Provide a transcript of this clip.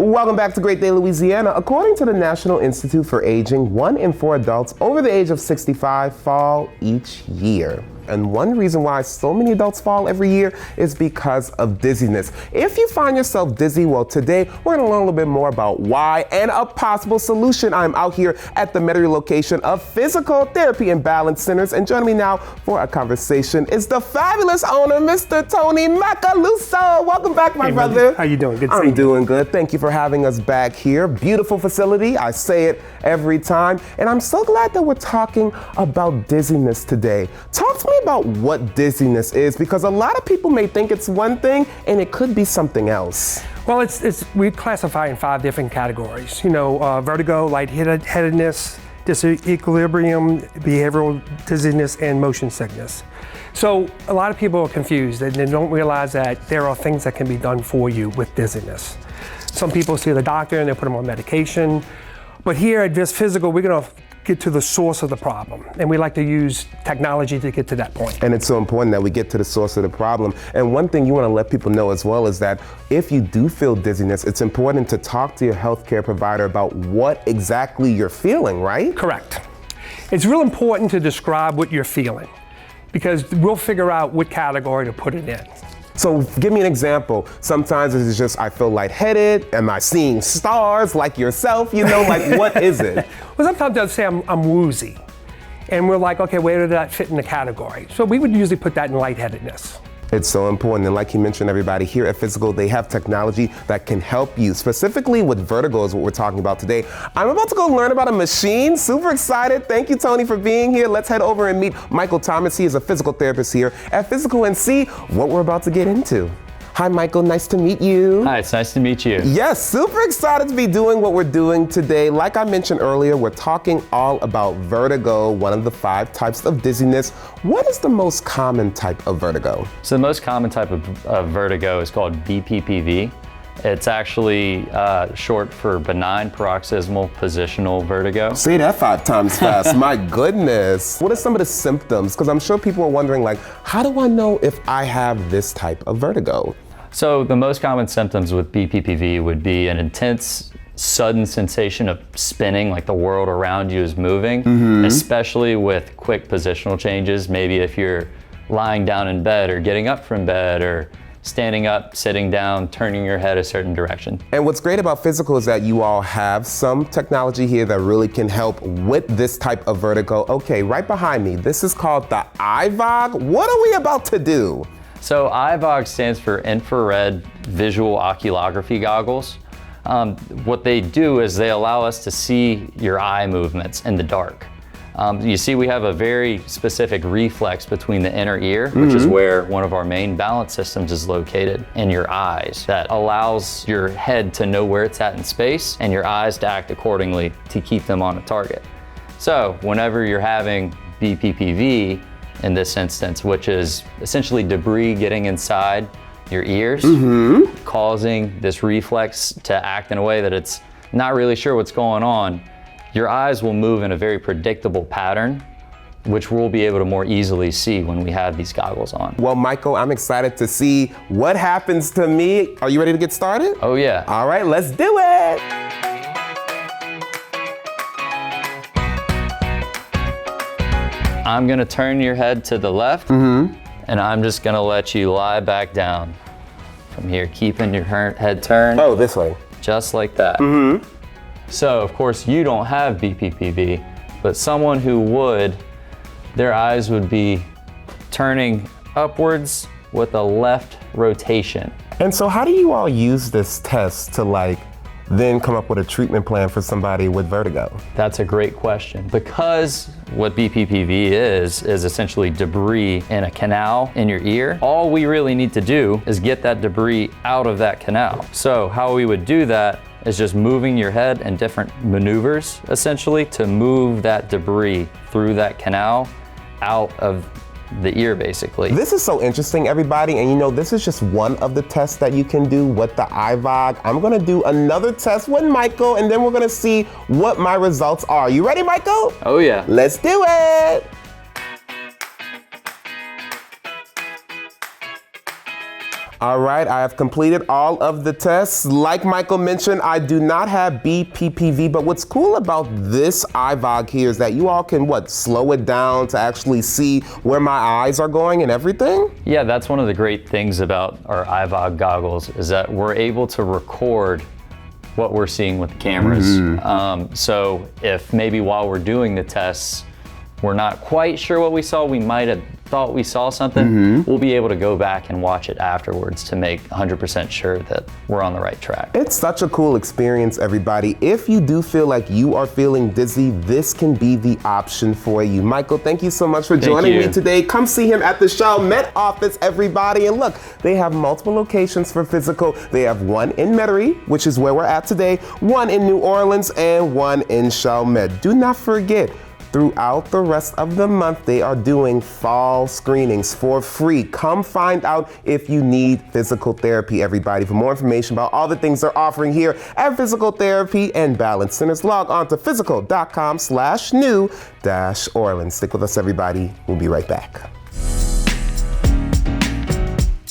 Welcome back to Great Day, Louisiana. According to the National Institute for Aging, 1 in 4 adults over the age of 65 fall each year. And one reason why so many adults fall every year is because of dizziness. If you find yourself dizzy, well, today we're gonna learn a little bit more about why and a possible solution. I'm out here at the Metairie location of Physical Therapy and Balance Centers, and joining me now for a conversation is the fabulous owner, Mr. Tony Macaluso. Welcome back, my brother. How you doing? Good to see you. I'm doing good. Thank you for having us back here. Beautiful facility. I say it every time. And I'm so glad that we're talking about dizziness today. Talk to me about what dizziness is, because a lot of people may think it's one thing and it could be something else. Well, we classify in 5 different categories. Vertigo, lightheadedness, disequilibrium, behavioral dizziness, and motion sickness. So a lot of people are confused and they don't realize that there are things that can be done for you with dizziness. Some people see the doctor and they put them on medication. But here at Physical, we're gonna get to the source of the problem. And we like to use technology to get to that point. And it's so important that we get to the source of the problem. And one thing you want to let people know as well is that if you do feel dizziness, it's important to talk to your healthcare provider about what exactly you're feeling, right? Correct. It's real important to describe what you're feeling, because we'll figure out what category to put it in. So give me an example. Sometimes it's just, I feel lightheaded. Am I seeing stars like yourself? Like what is it? Well, sometimes they'll say I'm woozy. And we're like, okay, where did that fit in the category? So we would usually put that in lightheadedness. It's so important. And like you mentioned, everybody, here at Physical, they have technology that can help you. Specifically with vertigo is what we're talking about today. I'm about to go learn about a machine. Super excited. Thank you, Tony, for being here. Let's head over and meet Michael Thomas. He is a physical therapist here at Physical and see what we're about to get into. Hi, Michael. Nice to meet you. Hi, it's nice to meet you. Yes, super excited to be doing what we're doing today. Like I mentioned earlier, we're talking all about vertigo, one of the 5 types of dizziness. What is the most common type of vertigo? So the most common type of vertigo is called BPPV. It's actually short for benign paroxysmal positional vertigo. Say that 5 times fast. My goodness. What are some of the symptoms? Because I'm sure people are wondering, like, how do I know if I have this type of vertigo? So the most common symptoms with BPPV would be an intense, sudden sensation of spinning, like the world around you is moving, especially with quick positional changes. Maybe if you're lying down in bed or getting up from bed or standing up, sitting down, turning your head a certain direction. And what's great about Physical is that you all have some technology here that really can help with this type of vertigo. Okay, right behind me, this is called the iVog. What are we about to do? So iVog stands for infrared visual oculography goggles. What they do is they allow us to see your eye movements in the dark. You see, we have a very specific reflex between the inner ear, which is where one of our main balance systems is located, and your eyes, that allows your head to know where it's at in space and your eyes to act accordingly to keep them on a target. So whenever you're having BPPV, in this instance, which is essentially debris getting inside your ears, causing this reflex to act in a way that it's not really sure what's going on, your eyes will move in a very predictable pattern, which we'll be able to more easily see when we have these goggles on. Well, Michael, I'm excited to see what happens to me. Are you ready to get started? Oh yeah. All right, let's do it. I'm gonna turn your head to the left, and I'm just gonna let you lie back down from here, keeping your head turned. Oh, this way. Just like that. So, of course, you don't have BPPV, but someone who would, their eyes would be turning upwards with a left rotation. And so how do you all use this test to then come up with a treatment plan for somebody with vertigo? That's a great question. Because what BPPV is essentially debris in a canal in your ear. All we really need to do is get that debris out of that canal. So how we would do that is just moving your head in different maneuvers, essentially, to move that debris through that canal out of the ear, basically. This is so interesting, everybody, and this is just one of the tests that you can do with the iVog. I'm gonna do another test with Michael, and then we're gonna see what my results are. You ready, Michael? Oh yeah. Let's do it! All right, I have completed all of the tests. Like Michael mentioned, I do not have BPPV, but what's cool about this iVog here is that you all can, slow it down to actually see where my eyes are going and everything? Yeah, that's one of the great things about our iVog goggles is that we're able to record what we're seeing with the cameras. So if maybe while we're doing the tests, we're not quite sure what we saw, we might have thought we saw something, we'll be able to go back and watch it afterwards to make 100% sure that we're on the right track. It's such a cool experience, everybody. If you do feel like you are feeling dizzy, this can be the option for you. Michael, thank you so much for joining me today. Come see him at the Chalmette office, everybody. And look, they have multiple locations for Fyzical. They have one in Metairie, which is where we're at today, one in New Orleans, and one in Chalmette. Do not forget, throughout the rest of the month, they are doing fall screenings for free. Come find out if you need physical therapy, everybody. For more information about all the things they're offering here at Physical Therapy and Balance Centers, log on to fyzical.com/new-Orleans. Stick with us, everybody. We'll be right back.